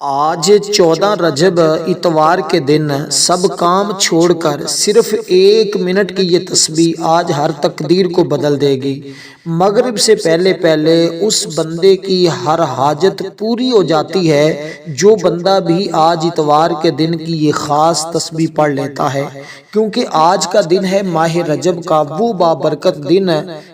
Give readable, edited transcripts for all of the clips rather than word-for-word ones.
آج 14 رجب اتوار کے دن سب کام چھوڑ کر صرف 1 منٹ کی یہ تسبیح آج ہر تقدیر کو بدل دے گی۔ مغرب سے پہلے پہلے اس بندے کی ہر حاجت پوری ہو جاتی ہے جو بندہ بھی آج اتوار کے دن کی یہ خاص تسبیح پڑھ لیتا ہے، کیونکہ آج کا دن ہے ماہ رجب کا وہ بابرکت دن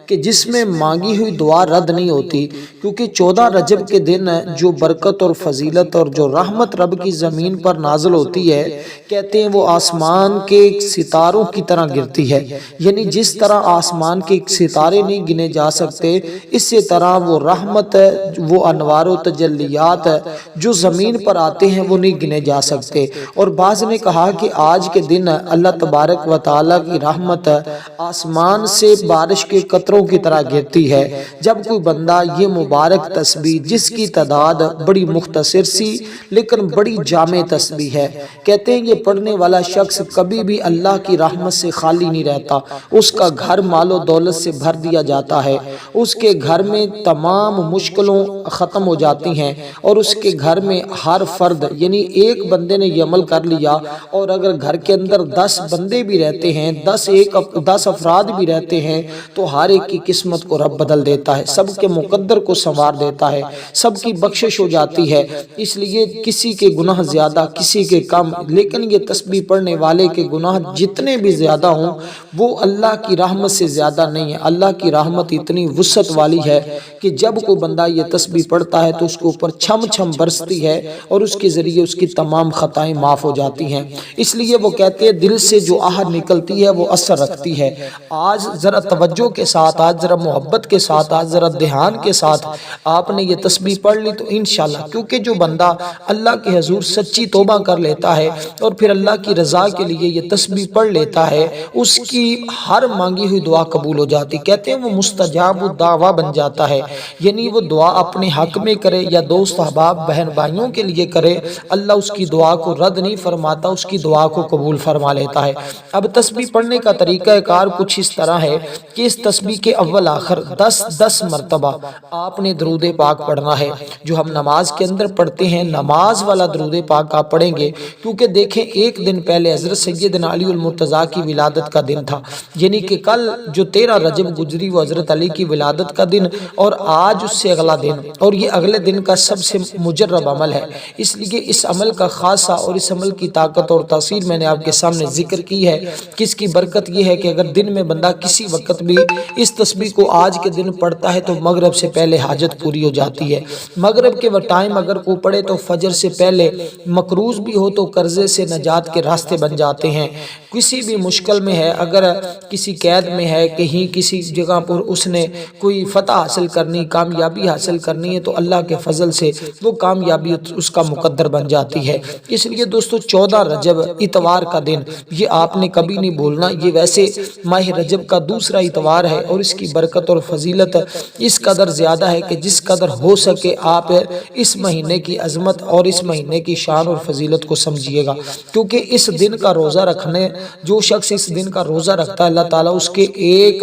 کہ جس میں مانگی ہوئی دعا رد نہیں ہوتی، کیونکہ 14 رجب کے دن جو برکت اور فضیلت اور جو رحمت رب کی زمین پر نازل ہوتی ہے، کہتے ہیں وہ آسمان کے ستاروں کی طرح گرتی ہے، یعنی جس طرح آسمان کے ستارے نہیں گنے جا سکتے، اسی طرح وہ رحمت وہ انوار و تجلیات جو زمین پر آتے ہیں وہ نہیں گنے جا سکتے۔ اور بعض نے کہا کہ آج کے دن اللہ تبارک و تعالیٰ کی رحمت آسمان سے بارش کے قطروں کی طرح گرتی ہے جب کوئی بندہ یہ مبارک تسبیح، جس کی تعداد بڑی مختصر سی لیکن بڑی جامع تسبیح ہے، کہتے ہیں یہ پڑھنے والا شخص کبھی بھی اللہ کی رحمت سے خالی نہیں رہتا، اس کا گھر مال و دولت سے بھر دیا جاتا ہے، اس کے گھر میں تمام مشکلوں ختم ہو جاتی ہیں، اور اس کے گھر میں ہر فرد یعنی ایک بندے نے یہ عمل کر لیا، اور اگر گھر کے اندر 10 بندے بھی رہتے ہیں، 10 افراد بھی رہتے ہیں، تو ہر ایک کی قسمت کو رب بدل دیتا ہے، سب کے مقدر کو سنوار دیتا ہے، سب کی بخشش ہو جاتی ہے۔ اس لیے کسی کے گناہ زیادہ کسی کے کم، لیکن یہ تسبیح پڑھنے والے کے گناہ جتنے بھی زیادہ ہوں وہ اللہ کی رحمت سے زیادہ نہیں ہے۔ اللہ کی رحمت اتنی وسعت والی ہے کہ جب کوئی بندہ یہ تسبیح پڑھتا ہے تو اس کے اوپر چھم چھم برستی ہے اور اس کے ذریعے اس کی تمام خطائیں معاف ہو جاتی ہیں۔ اس لیے وہ کہتے ہیں دل سے جو آہٹ نکلتی ہے وہ اثر رکھتی ہے۔ آج ذرا توجہ کے ساتھ، آج ذرا محبت کے ساتھ، آج ذرا دھیان کے ساتھ آپ نے یہ تسبیح پڑھ لی تو انشاءاللہ، کیونکہ جو بندہ اللہ کے حضور سچی توبہ کر لیتا ہے اور پھر اللہ کی رضا کے لیے یہ تسبیح پڑھ لیتا ہے، اس کی ہر مانگی ہوئی دعا قبول ہو جاتی، کہتے ہیں وہ مستجاب الدعویٰ بن جاتا ہے، یعنی وہ دعا اپنے حق میں کرے یا دوست احباب بہن بھائیوں کے لیے کرے، اللہ اس کی دعا کو رد نہیں فرماتا، اس کی دعا کو قبول فرما لیتا ہے۔ اب تسبیح پڑھنے کا طریقہ کار کچھ اس طرح ہے کہ اس تسبیح کے اول آخر 10 مرتبہ آپ نے درود پاک پڑھنا ہے، جو ہم نماز کے اندر پڑھتے ہیں، نماز والا درود پاک آپ پڑھیں گے، کیونکہ دیکھیں ایک دن پہلے حضرت سیدنا علی المرتضیٰ کی ولادت کا دن تھا، یعنی کہ کل جو 13 رجب گزری وہ حضرت علی کی ولادت کا دن، اور آج اس سے اگلا دن، اور یہ اگلے دن کا سب سے مجرب عمل ہے، اس لیے اس عمل کا خاصہ اور اس عمل کی طاقت اور تاثیر میں نے آپ کے سامنے ذکر کی ہے کہ اس کی برکت یہ ہے کہ اگر دن میں بندہ کسی وقت بھی اس تسبیح کو آج کے دن پڑھتا ہے تو مغرب سے پہلے حاجت پوری ہو جاتی ہے۔ مغرب کے ٹائم اگر کوئی پڑھے تو فجر سے پہلے، مقروض بھی ہو تو قرضے سے نجات کے راستے بن جاتے ہیں، کسی بھی مشکل میں ہے، اگر کسی قید میں ہے، کہیں کسی جگہ پر اس نے کوئی فتح حاصل کرنی، کامیابی حاصل کرنی ہے، تو اللہ کے فضل سے وہ کامیابی اس کا مقدر بن جاتی ہے۔ اس لیے دوستو 14 رجب اتوار کا دن یہ آپ نے کبھی نہیں بھولنا، یہ ویسے ماہ رجب کا دوسرا اتوار ہے اور اس کی برکت اور فضیلت اس قدر زیادہ ہے کہ جس قدر ہو سکے آپ اس مہینے کی عظمت اور اس مہینے کی شان اور فضیلت کو سمجھیے گا، کیونکہ اس دن کا روزہ رکھنے، جو شخص اس دن کا روزہ رکھتا ہے اللہ تعالیٰ اس کے ایک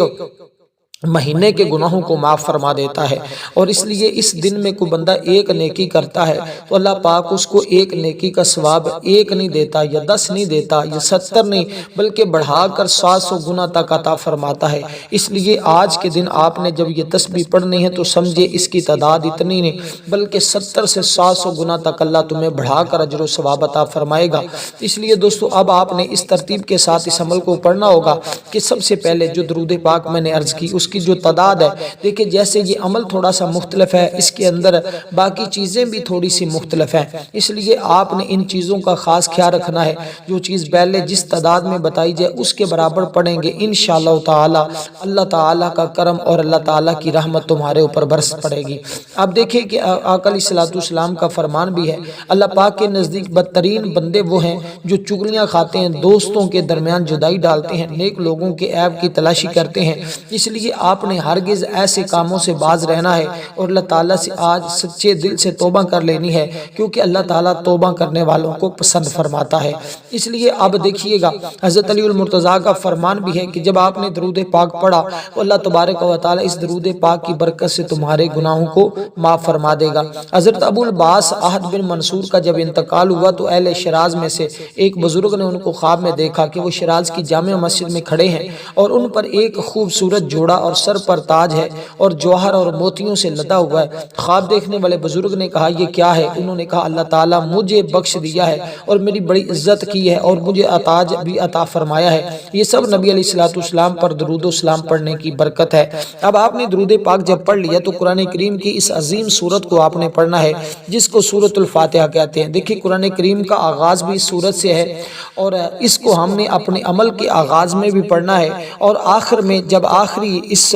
مہینے کے گناہوں کو معاف فرما دیتا ہے، اور اس لیے اس دن میں کوئی بندہ ایک نیکی کرتا ہے تو اللہ پاک اس کو ایک نیکی کا ثواب ایک نہیں دیتا یا 10 نہیں دیتا یا 70 نہیں، بلکہ بڑھا کر 700 گنا تک عطا فرماتا ہے۔ اس لیے آج کے دن آپ نے جب یہ تسبیح پڑھنی ہے تو سمجھے اس کی تعداد اتنی نہیں بلکہ 70 سے 700 گنا تک اللہ تمہیں بڑھا کر اجر و ثواب عطا فرمائے گا۔ اس لیے دوستو اب آپ نے اس ترتیب کے ساتھ اس عمل کو پڑھنا ہوگا کہ سب سے پہلے جو درود پاک میں نے عرض کی اس کی جو تعداد ہے، دیکھیں جیسے یہ عمل تھوڑا سا مختلف ہے، اس کے اندر باقی چیزیں بھی تھوڑی سی مختلف ہیں، اس لیے آپ نے ان چیزوں کا خاص خیال رکھنا ہے، جو چیز پہلے جس تعداد میں بتائی جائے اس کے برابر پڑھیں گے انشاءاللہ تعالی اللہ تعالیٰ کا کرم اور اللہ تعالیٰ کی رحمت تمہارے اوپر برس پڑے گی۔ اب دیکھیں کہ آقا علیہ الصلوۃ والسلام کا فرمان بھی ہے، اللہ پاک کے نزدیک بدترین بندے وہ ہیں جو چغلیاں کھاتے ہیں، دوستوں کے درمیان جدائی ڈالتے ہیں، نیک لوگوں کے عیب کی تلاشی کرتے ہیں۔ اس لیے آپ نے ہرگز ایسے کاموں سے باز رہنا ہے اور اللہ تعالیٰ سے آج سچے دل سے توبہ کر لینی ہے، کیونکہ اللہ تعالیٰ توبہ کرنے والوں کو پسند فرماتا ہے۔ اس لیے اب دیکھیے گا حضرت علی المرتضیٰ کا فرمان بھی ہے کہ جب آپ نے درود پاک پڑھا تو اللہ تبارک و تعالیٰ اس درود پاک کی برکت سے تمہارے گناہوں کو معاف فرما دے گا۔ حضرت ابو العباس احد بن منصور کا جب انتقال ہوا تو اہل شیراز میں سے ایک بزرگ نے ان کو خواب میں دیکھا کہ وہ شیراز کی جامع مسجد میں کھڑے ہیں اور ان پر ایک خوبصورت جوڑا اور سر پر تاج ہے اور جوہر اور موتیوں سے لدا ہوا ہے۔ خواب دیکھنے والے بزرگ نے کہا یہ کیا ہے؟ انہوں نے کہا اللہ تعالیٰ مجھے بخش دیا ہے اور میری بڑی عزت کی ہے اور مجھے تاج بھی عطا فرمایا ہے، یہ سب نبی علیہ السلام پر درود و سلام پڑھنے کی برکت ہے۔ اب آپ نے درود پاک جب پڑھ لیا تو قرآن کریم کی اس عظیم سورت کو آپ نے پڑھنا ہے جس کو سورۃ الفاتحہ کہتے ہیں۔ دیکھیں قرآن کریم کا آغاز بھی اس سورت سے ہے اور اس کو ہم نے اپنے عمل کے آغاز میں بھی پڑھنا ہے اور آخر میں جب آخری اس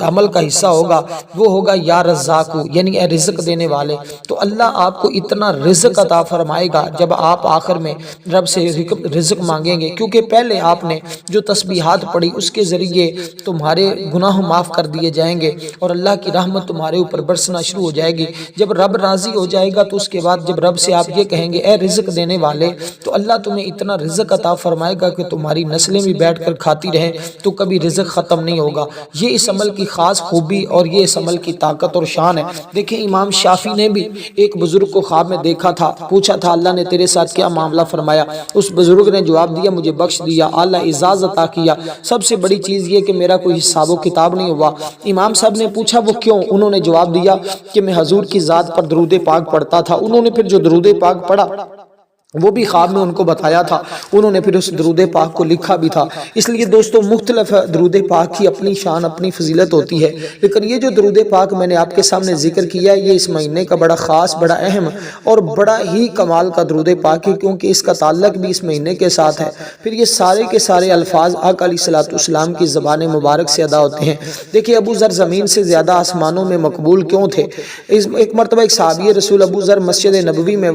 عمل کا حصہ ہوگا وہ ہوگا یا رزاقو، یعنی اے رزق دینے والے۔ تو اللہ آپ کو اتنا رزق عطا فرمائے گا جب آپ آخر میں رب سے رزق مانگیں گے، کیونکہ پہلے آپ نے جو تسبیحات پڑھی اس کے ذریعے تمہارے گناہ معاف کر دیے جائیں گے اور اللہ کی رحمت تمہارے اوپر برسنا شروع ہو جائے گی۔ جب رب راضی ہو جائے گا تو اس کے بعد جب رب سے آپ یہ کہیں گے اے رزق دینے والے، تو اللہ تمہیں اتنا رزق عطا فرمائے گا کہ تمہاری نسلیں بھی بیٹھ کر کھاتی رہیں تو کبھی رزق ختم نہیں ہوگا۔ یہ اس عمل کی خاص خوبی اور یہ اس عمل کی طاقت اور شان ہے۔ دیکھیں امام شافعی نے بھی ایک بزرگ کو خواب میں دیکھا تھا، پوچھا تھا اللہ نے تیرے ساتھ کیا معاملہ فرمایا؟ اس بزرگ نے جواب دیا مجھے بخش دیا، اللہ اعزاز عطا کیا، سب سے بڑی چیز یہ کہ میرا کوئی حساب و کتاب نہیں ہوا۔ امام صاحب نے پوچھا وہ کیوں؟ انہوں نے جواب دیا کہ میں حضور کی ذات پر درود پاک پڑھتا تھا۔ انہوں نے پھر جو درود پاک پڑھا وہ بھی خواب میں ان کو بتایا تھا، انہوں نے پھر اس درود پاک کو لکھا بھی تھا۔ اس لیے دوستو مختلف درود پاک کی اپنی شان اپنی فضیلت ہوتی ہے، لیکن یہ جو درود پاک میں نے آپ کے سامنے ذکر کیا ہے یہ اس مہینے کا بڑا خاص، بڑا اہم اور بڑا ہی کمال کا درود پاک ہے، کیونکہ اس کا تعلق بھی اس مہینے کے ساتھ ہے۔ پھر یہ سارے کے سارے الفاظ آقا علیہ السلام کی زبان مبارک سے ادا ہوتے ہیں۔ دیکھیں ابو ذر زمین سے زیادہ آسمانوں میں مقبول کیوں تھے؟ ایک مرتبہ ایک صحابی رسول ابو ذر مسجد نبوی میں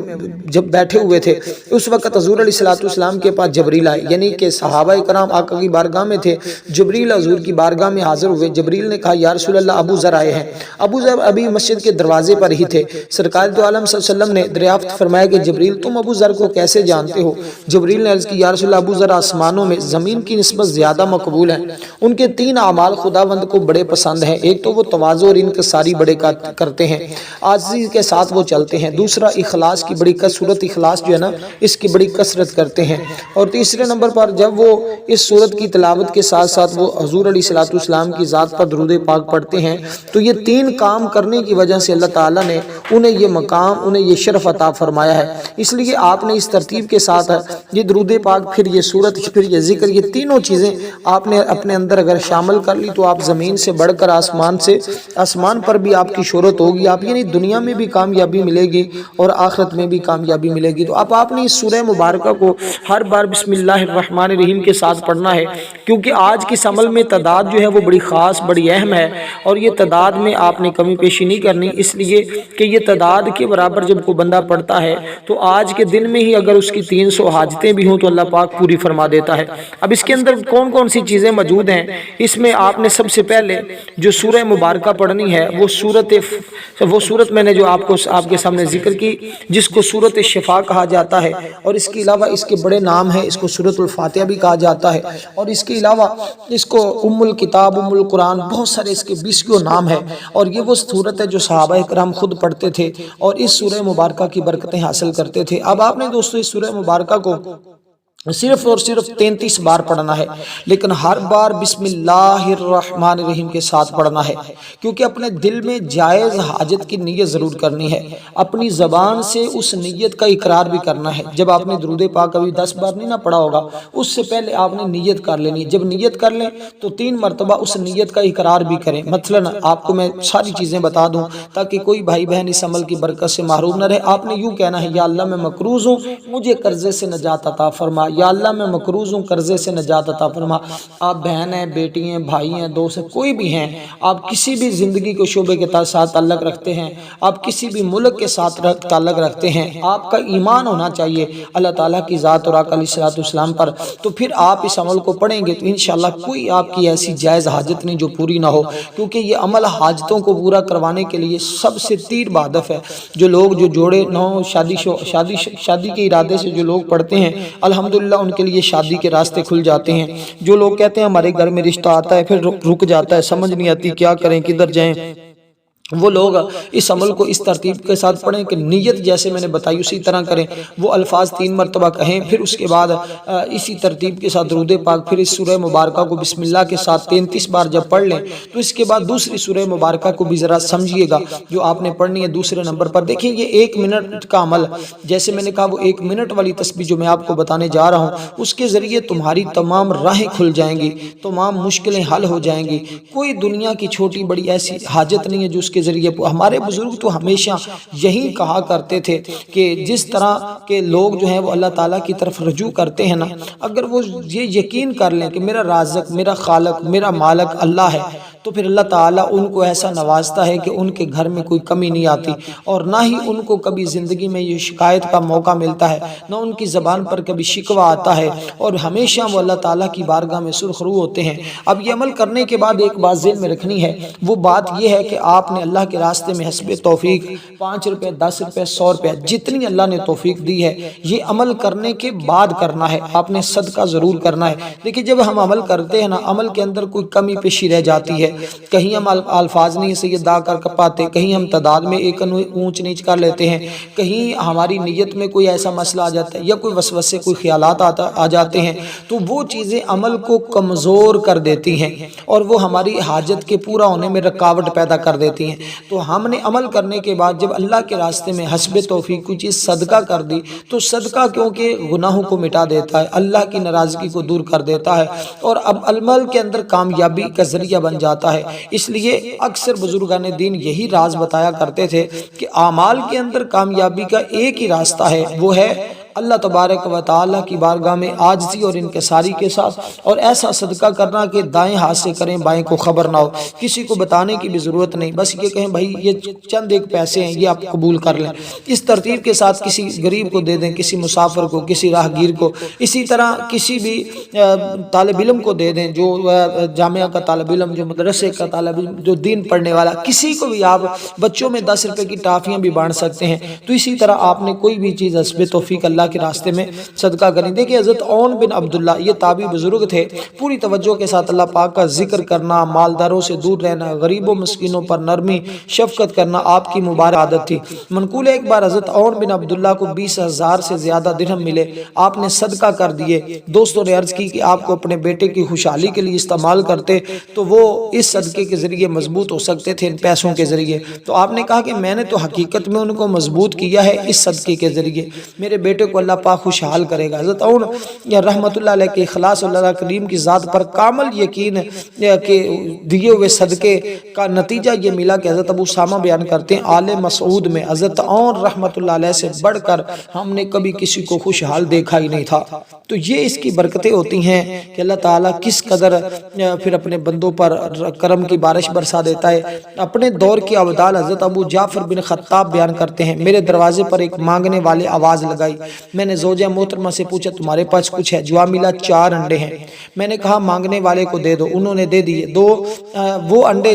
جب بیٹھے ہوئے تھے اس وقت حضور علیہ السلام کے پاس جبریل آئے، یعنی کہ صحابہ کرام آقا کی بارگاہ میں تھے، جبریل حضور کی بارگاہ میں حاضر ہوئے۔ جبریل نے کہا یا رسول اللہ ابو ذر آئے ہیں۔ ابو ذر ابھی مسجد کے دروازے پر ہی تھے۔ سرکار دو عالم صلی اللہ علیہ وسلم نے دریافت فرمایا کہ جبریل تم ابو ذر کو کیسے جانتے ہو؟ جبریل نے عرض کی یا رسول اللہ ابو ذر آسمانوں میں زمین کی نسبت زیادہ مقبول ہیں، ان کے 3 اعمال خداوند کو بڑے پسند ہیں۔ ایک تو وہ تواضع اور انکساری بڑے کرتے ہیں، عاجزی کے ساتھ وہ چلتے ہیں۔ دوسرا اخلاص کی بڑی صورت اخلاص جو ہے نا اس کی بڑی کثرت کرتے ہیں۔ اور تیسرے نمبر پر جب وہ اس سورت کی تلاوت کے ساتھ ساتھ وہ حضور علیہ السلام کی ذات پر درود پاک پڑھتے ہیں، تو یہ 3 کام کرنے کی وجہ سے اللہ تعالیٰ نے انہیں یہ مقام، انہیں یہ شرف عطا فرمایا ہے۔ اس لیے آپ نے اس ترتیب کے ساتھ یہ درود پاک، پھر یہ سورت، پھر یہ ذکر، یہ تینوں چیزیں آپ نے اپنے اندر اگر شامل کر لی تو آپ زمین سے بڑھ کر آسمان پر بھی آپ کی شہرت ہوگی، آپ یعنی دنیا میں بھی کامیابی ملے گی اور آخرت میں بھی کامیابی ملے گی۔ تو اب آپ نے اس سورہ مبارکہ کو ہر بار بسم اللہ الرحمن الرحیم کے ساتھ پڑھنا ہے، کیونکہ آج کے اس عمل میں تعداد جو ہے وہ بڑی خاص، بڑی اہم ہے اور یہ تعداد میں آپ نے کمی پیشی نہیں کرنی، اس لیے کہ یہ تعداد کے برابر جب کوئی بندہ پڑھتا ہے تو آج کے دن میں ہی اگر اس کی 300 حاجتیں بھی ہوں تو اللہ پاک پوری فرما دیتا ہے۔ اب اس کے اندر کون کون سی چیزیں موجود ہیں؟ اس میں آپ نے سب سے پہلے جو سورہ مبارکہ پڑھنی ہے وہ سورت میں نے جو آپ کے سامنے ذکر کی جس کو سورۃ الشفا کہا جاتا ہے، اور اس کے علاوہ اس کے بڑے نام ہیں، اس کو سورۃ الفاتحہ بھی کہا جاتا ہے، اور اس کے علاوہ اس کو ام الکتاب، ام القرآن، بہت سارے اس کے 20 نام ہیں، اور یہ وہ سورت ہے جو صحابہ کرام خود پڑھتے تھے اور اس سورہ مبارکہ کی برکتیں حاصل کرتے تھے۔ اب آپ نے دوستو اس سورہ مبارکہ کو صرف اور صرف 33 بار پڑھنا ہے، لیکن ہر بار بسم اللہ الرحمن الرحیم کے ساتھ پڑھنا ہے، کیونکہ اپنے دل میں جائز حاجت کی نیت ضرور کرنی ہے، اپنی زبان سے اس نیت کا اقرار بھی کرنا ہے۔ جب آپ نے درود پاک کبھی 10 بار نہیں نہ پڑھا ہوگا اس سے پہلے آپ نے نیت کر لینی ہے۔ جب نیت کر لیں تو 3 مرتبہ اس نیت کا اقرار بھی کریں۔ مثلا آپ کو میں ساری چیزیں بتا دوں تاکہ کوئی بھائی بہن اس عمل کی برکت سے محروم نہ رہے۔ آپ نے یوں کہنا ہے یا اللہ میں مقروض ہوں، مجھے قرضے سے نجات عطا فرما، فرما، یا اللہ میں مقروض ہوں قرضے سے نجات عطا فرما۔ آپ بہن ہیں، بیٹی ہیں، بھائی ہیں، دوست ہیں، کوئی بھی ہیں، آپ کسی بھی زندگی کو شعبے کے ساتھ تعلق رکھتے ہیں، آپ کسی بھی ملک کے ساتھ تعلق رکھتے ہیں، آپ کا ایمان ہونا چاہیے اللہ تعالیٰ کی ذات اور آقا علیہ الصلوۃ والسلام پر، تو پھر آپ اس عمل کو پڑھیں گے تو انشاءاللہ کوئی آپ کی ایسی جائز حاجت نہیں جو پوری نہ ہو، کیونکہ یہ عمل حاجتوں کو پورا کروانے کے لیے سب سے تیر بہدف ہے۔ جو لوگ جو جوڑے نو شادی کے ارادے سے جو لوگ پڑھتے ہیں الحمدللہ ان کے لیے شادی کے راستے کھل جاتے ہیں۔ جو لوگ کہتے ہیں ہمارے گھر میں رشتہ آتا ہے پھر رک جاتا ہے، سمجھ نہیں آتی کیا کریں کدھر جائیں، وہ لوگ اس عمل کو اس ترتیب کے ساتھ پڑھیں کہ نیت جیسے میں نے بتائی اسی طرح کریں، وہ الفاظ 3 مرتبہ کہیں، پھر اس کے بعد اسی ترتیب کے ساتھ درود پاک، پھر اس سورہ مبارکہ کو بسم اللہ کے ساتھ 33 بار جب پڑھ لیں تو اس کے بعد دوسری سورہ مبارکہ کو بھی ذرا سمجھیے گا جو آپ نے پڑھنی ہے دوسرے نمبر پر۔ دیکھیں یہ 1 منٹ کا عمل، جیسے میں نے کہا وہ 1 منٹ والی تسبیح جو میں آپ کو بتانے جا رہا ہوں اس کے ذریعے تمہاری تمام راہیں کھل جائیں گی، تمام مشکلیں حل ہو جائیں گی۔ کوئی دنیا کی چھوٹی بڑی ایسی حاجت نہیں ہے جو اس کے ذریعے، ہمارے بزرگ تو ہمیشہ یہی کہا کرتے تھے کہ جس طرح کے لوگ جو ہیں وہ اللہ تعالیٰ کی طرف رجوع کرتے ہیں نا، اگر وہ یہ یقین کر لیں کہ میرا رازق، میرا خالق، میرا مالک اللہ ہے، تو پھر اللہ تعالیٰ ان کو ایسا نوازتا ہے کہ ان کے گھر میں کوئی کمی نہیں آتی، اور نہ ہی ان کو کبھی زندگی میں یہ شکایت کا موقع ملتا ہے، نہ ان کی زبان پر کبھی شکوہ آتا ہے، اور ہمیشہ وہ اللہ تعالیٰ کی بارگاہ میں سرخ رو ہوتے ہیں۔ اب یہ عمل کرنے کے بعد ایک بات ذہن میں رکھنی ہے، وہ بات یہ ہے کہ آپ نے اللہ کے راستے میں حسب توفیق 5 روپے، 10 روپے، 100 روپے، جتنی اللہ نے توفیق دی ہے یہ عمل کرنے کے بعد کرنا ہے، آپ نے صدقہ ضرور کرنا ہے۔ لیکن جب ہم عمل کرتے ہیں نا، عمل کے اندر کوئی کمی پیشی رہ جاتی ہے، کہیں ہم الفاظ نہیں صحیح ادا کر پاتے، کہیں ہم تعداد میں ایک اونچ نیچ کر لیتے ہیں، کہیں ہماری نیت میں کوئی ایسا مسئلہ آ جاتا ہے یا کوئی وسوسے کوئی خیالات آ جاتے ہیں، تو وہ چیزیں عمل کو کمزور کر دیتی ہیں اور وہ ہماری حاجت کے پورا ہونے میں رکاوٹ پیدا کر دیتی ہیں۔ تو ہم نے عمل کرنے کے بعد جب اللہ کے راستے میں حسب توفیق کوئی چیز صدقہ کر دی، تو صدقہ کیونکہ گناہوں کو مٹا دیتا ہے، اللہ کی ناراضگی کو دور کر دیتا ہے، اور اب عمل کے اندر کامیابی کا ذریعہ بن جاتا ہے۔ اس لیے اکثر بزرگان دین یہی راز بتایا کرتے تھے کہ اعمال کے اندر کامیابی کا ایک ہی راستہ ہے، وہ ہے اللہ تبارک و تعالیٰ کی بارگاہ میں عاجزی اور انکساری کے ساتھ، اور ایسا صدقہ کرنا کہ دائیں ہاتھ سے کریں بائیں کو خبر نہ ہو، کسی کو بتانے کی بھی ضرورت نہیں، بس یہ کہیں بھائی یہ چند ایک پیسے ہیں یہ آپ قبول کر لیں، اس ترتیب کے ساتھ کسی غریب کو دے دیں، کسی مسافر کو، کسی راہگیر کو، اسی طرح کسی بھی طالب علم کو دے دیں، جو جامعہ کا طالب علم، جو مدرسے کا طالب علم، جو دین پڑھنے والا، کسی کو بھی آپ بچوں میں 10 روپے کی ٹافیاں بھی بانٹ سکتے ہیں۔ تو اسی طرح آپ نے کوئی بھی چیز حسب توفیق اللہ کے راستے میں صدقہ کریں۔ دیکھیں حضرت عون بن عبداللہ یہ تابعی بزرگ تھے، پوری توجہ کے ساتھ اللہ پاک کا ذکر کرنا، مالداروں سے دور رہنا، غریبوں مسکینوں پر نرمی شفقت کرنا آپ کی مبارک عادت تھی۔ منقول ہے ایک بار حضرت عون بن عبداللہ کو 20,000 سے زیادہ درہم ملے، آپ نے صدقہ کر دیے۔ دوستوں نے عرض کی کہ آپ کو اپنے بیٹے کی خوشحالی کے لیے استعمال کرتے تو وہ اس صدقے کے ذریعے مضبوط ہو سکتے تھے، ان پیسوں کے ذریعے۔ تو آپ نے کہا کہ میں نے تو حقیقت میں ان کو مضبوط کیا ہے اس صدقے کے ذریعے، میرے بیٹے کو اللہ پاک خوشحال کرے گا۔ حضرت عون رحمت اللہ علیہ کے اخلاص اللہ کریم کی ذات پر کامل یقین کہ دیے ہوئے صدقے کا نتیجہ یہ ملا کہ حضرت ابو اسامہ بیان کرتے ہیں آل مسعود میں حضرت عون رحمت اللہ علیہ سے بڑھ کر ہم نے کبھی کسی کو خوشحال دیکھا ہی نہیں تھا۔ تو یہ اس کی برکتیں ہوتی ہیں کہ اللہ تعالیٰ کس قدر پھر اپنے بندوں پر کرم کی بارش برسا دیتا ہے۔ اپنے دور کے ابدال حضرت ابو جعفر بن خطاب بیان کرتے ہیں میرے دروازے پر ایک مانگنے والے آواز لگائی، میں نے زوجہ محترمہ سے پوچھا تمہارے پاس کچھ ہے؟ جواب ملا 4 انڈے ہیں۔ میں نے کہا مانگنے والے کو دے دو، انہوں نے دے دیے 2۔ وہ انڈے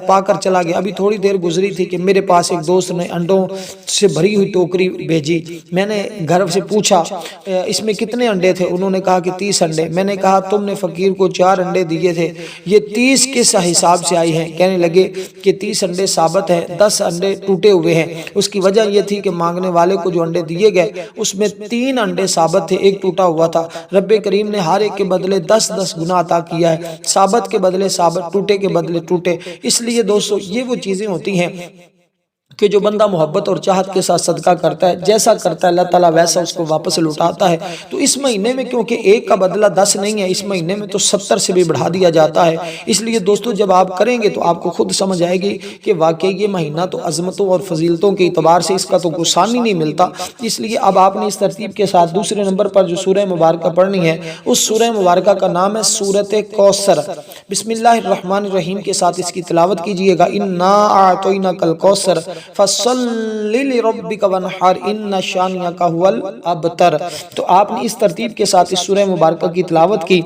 پا کر چلا گیا۔ ابھی تھوڑی دیر گزری تھی کہ میرے پاس ایک دوست نے انڈوں سے بھری ہوئی ٹوکری بھیجی۔ میں نے گھر سے پوچھا اس میں کتنے انڈے تھے؟ انہوں نے کہا کہ 30 انڈے۔ میں نے کہا تم نے فقیر کو 4 انڈے دیے تھے، یہ 30 کس حساب سے آئی ہیں؟ کہنے لگے کہ 30 انڈے ثابت ہیں، 10 انڈے ٹوٹے ہوئے ہیں۔ اس کی وجہ یہ تھی کہ مانگنے والے کو جو انڈے دیے گئے اس میں 3 انڈے ثابت تھے، ایک ٹوٹا ہوا تھا۔ رب کریم نے ہر ایک کے بدلے 10 گنا عطا کیا ہے، ثابت کے بدلے ثابت، ٹوٹے کے بدلے ٹوٹے۔ اس لیے دوستو یہ وہ چیزیں ہوتی ہیں کہ جو بندہ محبت اور چاہت کے ساتھ صدقہ کرتا ہے، جیسا کرتا ہے اللہ تعالیٰ ویسا اس کو واپس لوٹاتا ہے۔ تو اس مہینے میں کیونکہ ایک کا بدلہ 10 نہیں ہے، اس مہینے میں تو 70 سے بھی بڑھا دیا جاتا ہے۔ اس لیے دوستو جب آپ کریں گے تو آپ کو خود سمجھ آئے گی کہ واقعی یہ مہینہ تو عظمتوں اور فضیلتوں کے اعتبار سے اس کا تو کوئی ثانی نہیں ملتا۔ اس لیے اب آپ نے اس ترتیب کے ساتھ دوسرے نمبر پر جو سورہ مبارکہ پڑھنی ہے، اس سورہ مبارکہ کا نام ہے سورۃ کوثر۔ بسم اللہ الرحمن الرحیم کے ساتھ اس کی تلاوت کیجئے گا۔ انا اعطیناک الکوثر فصل لربک وانحر ان شانئک ھو الابتر۔ تو آپ نے اس ترتیب کے ساتھ اس سورہ مبارکہ کی تلاوت کی۔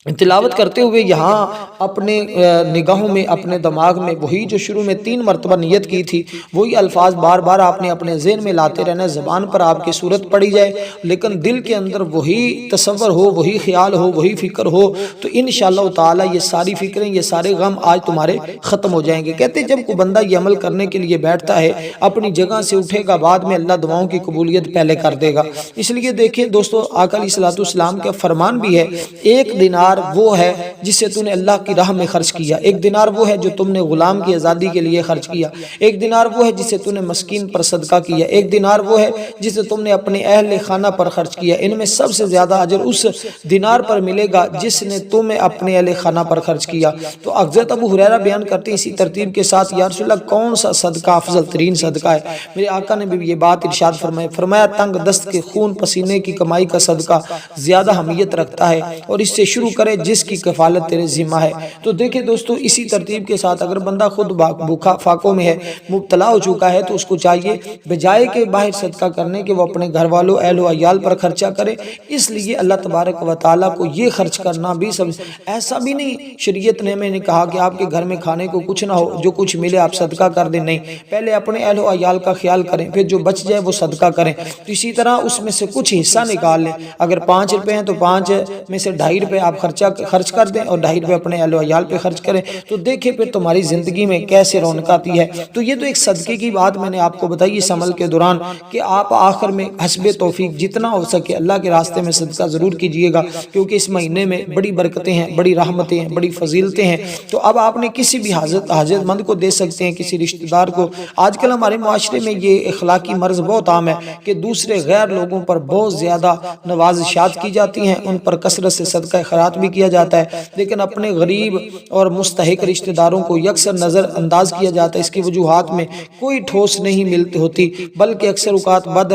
تلاوت کرتے ہوئے یہاں اپنے نگاہوں میں، اپنے دماغ میں وہی جو شروع میں 3 مرتبہ نیت کی تھی، وہی الفاظ بار بار آپ نے اپنے ذہن میں لاتے رہنا، زبان پر آپ کی صورت پڑی جائے لیکن دل کے اندر وہی تصور ہو، وہی خیال ہو، وہی فکر ہو، تو انشاءاللہ تعالی یہ ساری فکریں، یہ سارے غم آج تمہارے ختم ہو جائیں گے۔ کہتے ہیں جب کوئی بندہ یہ عمل کرنے کے لیے بیٹھتا ہے، اپنی جگہ سے اٹھے گا، بعد میں اللہ دعاؤں کی قبولیت پہلے کر دے گا۔ اس لیے دیکھیں دوستو، آقا علیہ السلام کا فرمان بھی ہے، ایک دینار وہ ہے جسے تم نے اللہ کی راہ میں خرچ کیا، ایک دینار وہ ہے جو تم نے غلام کی آزادی کے لیے خرچ کیا، ایک دینار وہ ہے جسے تم نے مسکین پر صدقہ کیا، ایک دینار وہ ہے جسے تم نے اپنے اہل خانہ پر خرچ کیا۔ ان میں سب سے زیادہ اجر اس دینار پر ملے گا جس نے تمہیں اپنے اہل خانہ پر خرچ کیا۔ تو حضرت ابو ہریرہ بیان کرتے ہیں اسی ترتیب کے ساتھ، یا رسول اللہ کون سا صدقہ افضل ترین صدقہ ہے؟ میرے آقا نے بھی یہ بات ارشاد فرمایا تنگ دست کے خون پسینے کی کمائی کا صدقہ زیادہ اہمیت رکھتا ہے، اور اس سے شروع کرے جس کی کفالت تیرے ذمہ ہے۔ تو دیکھیں دوستو، اسی ترتیب کے ساتھ اگر بندہ خود بھوکا فاقوں میں ہے، مبتلا ہو چکا ہے، تو اس کو چاہیے بجائے کہ باہر صدقہ کرنے کے وہ اپنے گھر والوں، اہل و عیال پر خرچہ کرے۔ اس لیے اللہ تبارک و تعالیٰ کو یہ خرچ کرنا بھی سب ایسا بھی نہیں، شریعت نے میں نے کہا کہ آپ کے گھر میں کھانے کو کچھ نہ ہو، جو کچھ ملے آپ صدقہ کر دیں، نہیں، پہلے اپنے اہل و عیال کا خیال کریں، پھر جو بچ جائے وہ صدقہ کریں۔ تو اسی طرح اس میں سے کچھ حصہ نکال لیں، اگر 5 روپے ہیں تو 5 میں سے 2.5 روپے آپ خرچ کر دیں اور 2.5 روپے اپنے اہل و عیال پہ خرچ کریں، تو دیکھیں پھر تمہاری زندگی میں کیسے رونق آتی ہے۔ تو یہ تو ایک صدقے کی بات میں نے آپ کو بتائی اس عمل کے دوران، کہ آپ آخر میں حسب توفیق جتنا ہو سکے اللہ کے راستے میں صدقہ ضرور کیجئے گا، کیونکہ اس مہینے میں بڑی برکتیں ہیں، بڑی رحمتیں ہیں، بڑی فضیلتیں ہیں۔ تو اب آپ نے کسی بھی حاجت مند کو دے سکتے ہیں، کسی رشتہ دار کو۔ آج کل ہمارے معاشرے میں یہ اخلاقی مرض بہت عام ہے کہ دوسرے غیر لوگوں پر بہت زیادہ نوازشات کی جاتی ہیں، ان پر کثرت سے صدقہ خیرات بھی کیا جاتا ہے، لیکن اپنے غریب اور مستحق رشتہ داروں کو یکسر نظر انداز کیا جاتا ہے۔ اس کی وجوہات میں کوئی ٹھوس نہیں ملتی ہوتی، بلکہ اکثر اوقات بد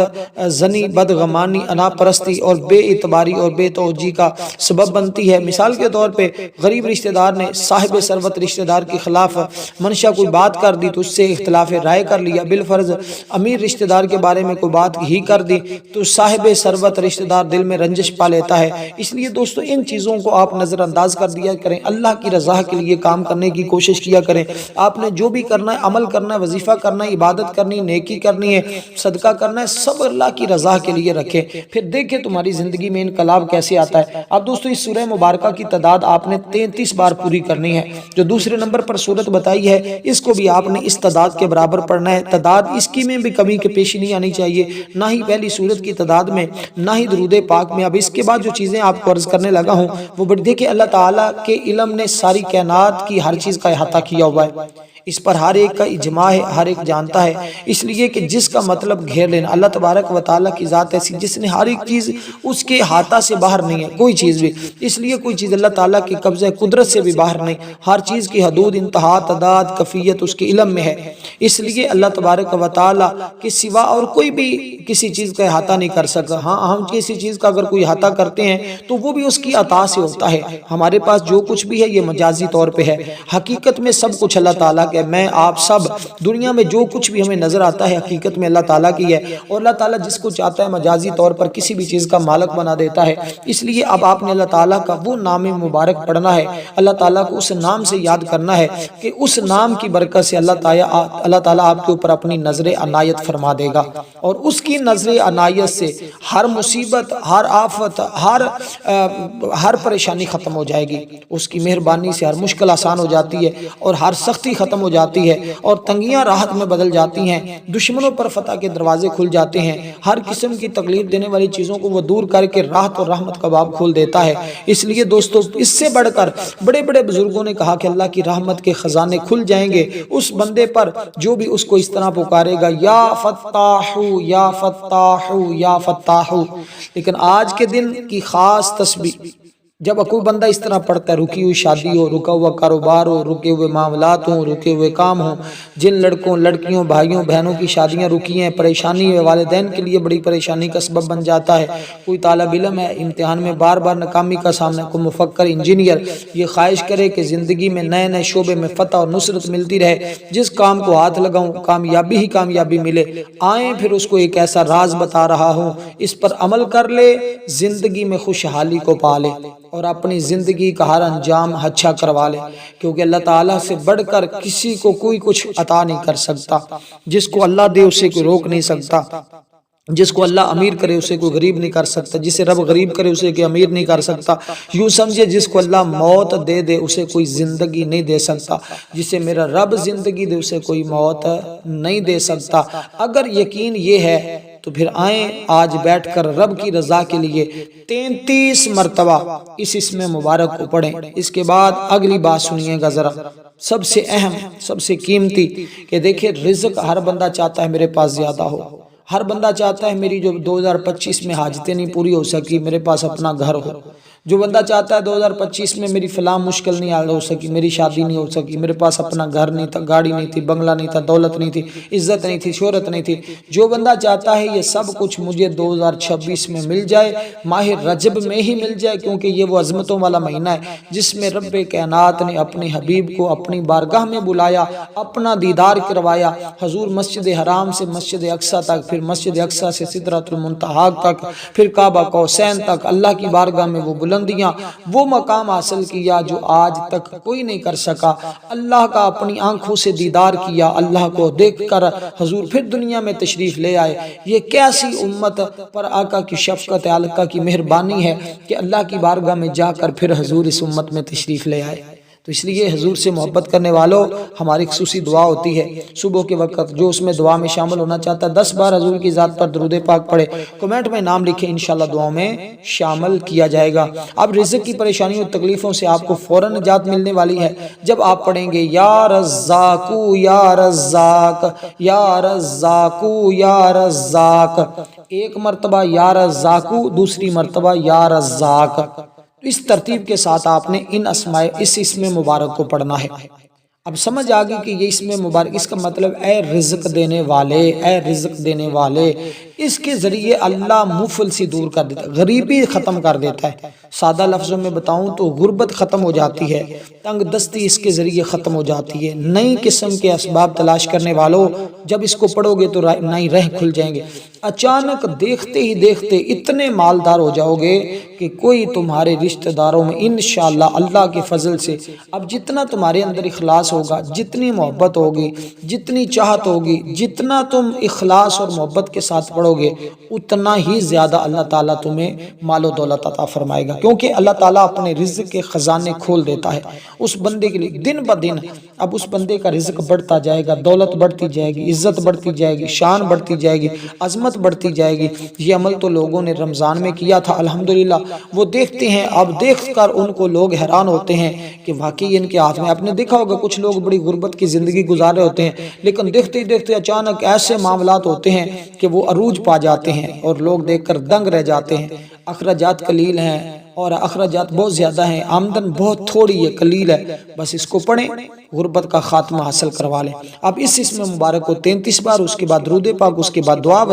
زنی، بدغمانی، انا پرستی اور بے اعتباری اور بے توجہی کا سبب بنتی ہے۔ مثال کے طور پہ غریب رشتہ دار نے صاحب ثروت رشتہ دار کے خلاف منشا کوئی بات کر دی تو اس سے اختلاف رائے کر لیا، بالفرض امیر رشتہ دار کے بارے میں کوئی بات ہی کر دی تو صاحب ثروت رشتہ دار دل میں رنجش پا لیتا ہے۔ اس لیے دوستو ان چیزوں کو آپ نظر انداز کر دیا کریں، اللہ کی رضا کے لیے کام کرنے کی کوشش کیا کریں۔ آپ نے جو بھی کرنا ہے، عمل کرنا ہے، وظیفہ کرنا ہے، عبادت کرنی ہے، نیکی کرنی ہے، صدقہ کرنا ہے، سب اللہ کی رضا کے لیے رکھیں، پھر دیکھیں تمہاری زندگی میں انقلاب کیسے آتا ہے۔ اب دوستو اس سورہ مبارکہ کی تعداد آپ نے 33 بار پوری کرنی ہے۔ جو دوسرے نمبر پر سورت بتائی ہے، اس کو بھی آپ نے اس تعداد کے برابر پڑھنا ہے۔ تعداد اس کی میں بھی کمی کے پیش نہیں آنی چاہیے، نہ ہی پہلی سورت کی تعداد میں، نہ ہی درود پاک میں۔ اب اس کے بعد جو چیزیں آپ کو عرض کرنے لگا ہوں وہ بڑی دیکھیں، اللہ تعالیٰ کے علم نے ساری کائنات کی ہر چیز کا احاطہ کیا ہوا ہے، اس پر ہر ایک کا اجماع ہے، ہر ایک جانتا ہے، اس لیے کہ جس کا مطلب گھیر لینا، اللہ تبارک و تعالیٰ کی ذات ایسی جس نے ہر ایک چیز اس کے احاطہ سے باہر نہیں ہے کوئی چیز بھی، اس لیے کوئی چیز اللہ تعالیٰ کی قبضہ قدرت سے بھی باہر نہیں، ہر چیز کی حدود، انتہا، تعداد، کفیت اس کے علم میں ہے۔ اس لیے اللہ تبارک و تعالیٰ کے سوا اور کوئی بھی کسی چیز کا احاطہ نہیں کر سکتا۔ ہاں، ہم کسی چیز کا اگر کوئی احاطہ کرتے ہیں تو وہ بھی اس کی عطا سے ہوتا ہے۔ ہمارے پاس جو کچھ بھی ہے یہ مجازی طور پہ ہے، حقیقت میں سب کچھ اللہ تعالیٰ کہ میں آپ سب دنیا میں جو کچھ بھی ہمیں نظر آتا ہے حقیقت میں اللہ تعالیٰ کی ہے، اور اللہ تعالیٰ جس کو چاہتا ہے مجازی طور پر کسی بھی چیز کا مالک بنا دیتا ہے۔ اس لیے اب آپ نے اللہ تعالیٰ کا وہ نام مبارک پڑھنا ہے، اللہ تعالیٰ کو اس نام سے یاد کرنا ہے کہ اس نام کی برکت سے اللہ تعالیٰ آپ کے اوپر اپنی نظر عنایت فرما دے گا، اور اس کی نظر عنایت سے ہر مصیبت، ہر آفت، ہر پریشانی ختم ہو جائے گی، اس کی مہربانی سے ہر مشکل آسان ہو جاتی ہے اور ہر سختی ختم ختم ہو جاتی ہے اور تنگیاں راحت میں بدل جاتی ہیں، دشمنوں پر فتح کے دروازے کھل جاتے ہیں، ہر قسم کی تکلیف دینے والی چیزوں کو وہ دور کر کے راحت اور رحمت کا باب کھول دیتا ہے۔ اس لیے دوستو اس سے بڑھ کر بڑے بڑے بزرگوں نے کہا کہ اللہ کی رحمت کے خزانے کھل جائیں گے اس بندے پر جو بھی اس کو اس طرح پکارے گا، یا فتاح یا فتاح یا فتاح۔ لیکن آج کے دن کی خاص تسبیح جب کوئی بندہ اس طرح پڑھتا ہے، رکی ہوئی شادی ہو، رکا ہوا کاروبار ہو، رکے ہوئے معاملات ہوں، رکے ہوئے کام ہوں، جن لڑکوں لڑکیوں بھائیوں بہنوں کی شادیاں رکی ہیں، پریشانی ہے، والدین کے لیے بڑی پریشانی کا سبب بن جاتا ہے، کوئی طالب علم ہے امتحان میں بار بار ناکامی کا سامنا، کوئی مفکر انجینئر یہ خواہش کرے کہ زندگی میں نئے نئے شعبے میں فتح اور نصرت ملتی رہے، جس کام کو ہاتھ لگاؤں کامیابی ہی کامیابی ملے، آئیں پھر اس کو ایک ایسا راز بتا رہا ہوں، اس پر عمل کر لے، زندگی میں خوشحالی کو پالے اور اپنی زندگی کا ہر انجام اچھا کروا لے، کیونکہ اللہ تعالیٰ سے بڑھ کر کسی کو کوئی کچھ عطا نہیں کر سکتا، جس کو اللہ دے اسے کوئی روک نہیں سکتا، جس کو اللہ امیر کرے اسے کوئی غریب نہیں کر سکتا، جسے رب غریب کرے اسے کوئی امیر نہیں کر سکتا، یوں سمجھے جس کو اللہ موت دے دے اسے کوئی زندگی نہیں دے سکتا، جسے میرا رب زندگی دے اسے کوئی موت نہیں دے سکتا۔ اگر یقین یہ ہے تو پھر آئیں آج بیٹھ کر رب کی رضا کے لیے 33 مرتبہ اس اسم مبارک کو پڑھیں۔ اس کے بعد اگلی بات سنیے گا ذرا، سب سے اہم سب سے قیمتی، کہ دیکھیں رزق ہر بندہ چاہتا ہے میرے پاس زیادہ ہو، ہر بندہ چاہتا ہے میری جو 2025 میں حاجتیں نہیں پوری ہو سکی میرے پاس اپنا گھر ہو، جو بندہ چاہتا ہے 2025 میں میری فلاں مشکل نہیں حل ہو سکی، میری شادی نہیں ہو سکی، میرے پاس اپنا گھر نہیں تھا، گاڑی نہیں تھی، بنگلہ نہیں تھا، دولت نہیں تھی، عزت نہیں تھی، شہرت نہیں تھی، جو بندہ چاہتا ہے یہ سب کچھ مجھے 2026 میں مل جائے، ماہ رجب میں ہی مل جائے، کیونکہ یہ وہ عظمتوں والا مہینہ ہے جس میں رب کائنات نے اپنے حبیب کو اپنی بارگاہ میں بلایا، اپنا دیدار کروایا، حضور مسجد حرام سے مسجد اقصی تک، پھر مسجد اقصی سے سدرۃ المنتہا تک، پھر کعبہ قوسین تک، اللہ کی بارگاہ میں وہ بلندیاں، وہ مقام حاصل کیا جو آج تک کوئی نہیں کر سکا، اللہ کا اپنی آنکھوں سے دیدار کیا، اللہ کو دیکھ کر حضور پھر دنیا میں تشریف لے آئے۔ یہ کیسی امت پر آقا کی شفقت، آقا کی مہربانی ہے کہ اللہ کی بارگاہ میں جا کر پھر حضور اس امت میں تشریف لے آئے۔ تو اس لیے حضور سے محبت کرنے والوں ہماری خصوصی دعا ہوتی ہے صبح کے وقت، جو اس میں دعا میں شامل ہونا چاہتا ہے 10 بار حضور کی ذات پر درود پاک پڑھے، کمنٹ میں نام لکھے، انشاءاللہ دعاؤں میں شامل کیا جائے گا۔ اب رزق کی پریشانیوں اور تکلیفوں سے آپ کو فوراً نجات ملنے والی ہے جب آپ پڑھیں گے یا رزاق یا رزاق یا رزاق یا رزاق، ایک مرتبہ یا رزاق، دوسری مرتبہ یا رزاق، اس ترتیب کے ساتھ آپ نے اس اسم مبارک کو پڑھنا ہے۔ اب سمجھ آگئی کہ یہ اسم مبارک، اس کا مطلب اے رزق دینے والے، اے رزق دینے والے، اس کے ذریعے اللہ مفلسی دور کر دیتا ہے، غریبی ختم کر دیتا ہے۔ سادہ لفظوں میں بتاؤں تو غربت ختم ہو جاتی ہے، تنگ دستی اس کے ذریعے ختم ہو جاتی ہے۔ نئی قسم کے اسباب تلاش کرنے والوں جب اس کو پڑھو گے تو نئی راہ کھل جائیں گے، اچانک دیکھتے ہی دیکھتے اتنے مالدار ہو جاؤ گے کہ کوئی تمہارے رشتہ داروں میں انشاءاللہ اللہ کے فضل سے، اب جتنا تمہارے اندر اخلاص ہوگا، جتنی محبت ہوگی، جتنی چاہت ہوگی، جتنا تم اخلاص اور محبت کے ساتھ پڑھو گے، اتنا ہی زیادہ اللہ تعالیٰ تمہیں مال و دولت عطا فرمائے گا، کیونکہ اللہ تعالیٰ اپنے رزق کے خزانے کھول دیتا ہے اس بندے کے لیے دن بہ دن۔ اب اس بندے کا رزق بڑھتا جائے گا، دولت بڑھتی جائے گی، عزت بڑھتی جائے گی، شان بڑھتی جائے گی، عظمت بڑھتی جائے گی۔ یہ عمل تو لوگوں نے رمضان میں کیا تھا الحمدللہ، وہ دیکھتے ہیں، اب دیکھ کر ان کو لوگ حیران ہوتے ہیں کہ واقعی ان کے ہاتھ میں، آپ نے دیکھا ہوگا کچھ لوگ بڑی غربت کی زندگی گزار رہے ہوتے ہیں، لیکن دیکھتے ہی دیکھتے اچانک ایسے معاملات ہوتے ہیں کہ وہ عروج پا جاتے ہیں اور لوگ دیکھ کر دنگ رہ جاتے ہیں۔ اخراجات قلیل ہیں اور اخراجات بہت زیادہ ہیں، آمدن بہت تھوڑی ہے، قلیل ہے، بس اس کو پڑھیں، غربت کا خاتمہ حاصل کروا لیں۔ اب اس اسم مبارک کو 33 بار، اس کے بعد درود پاک، اس کے بعد دعا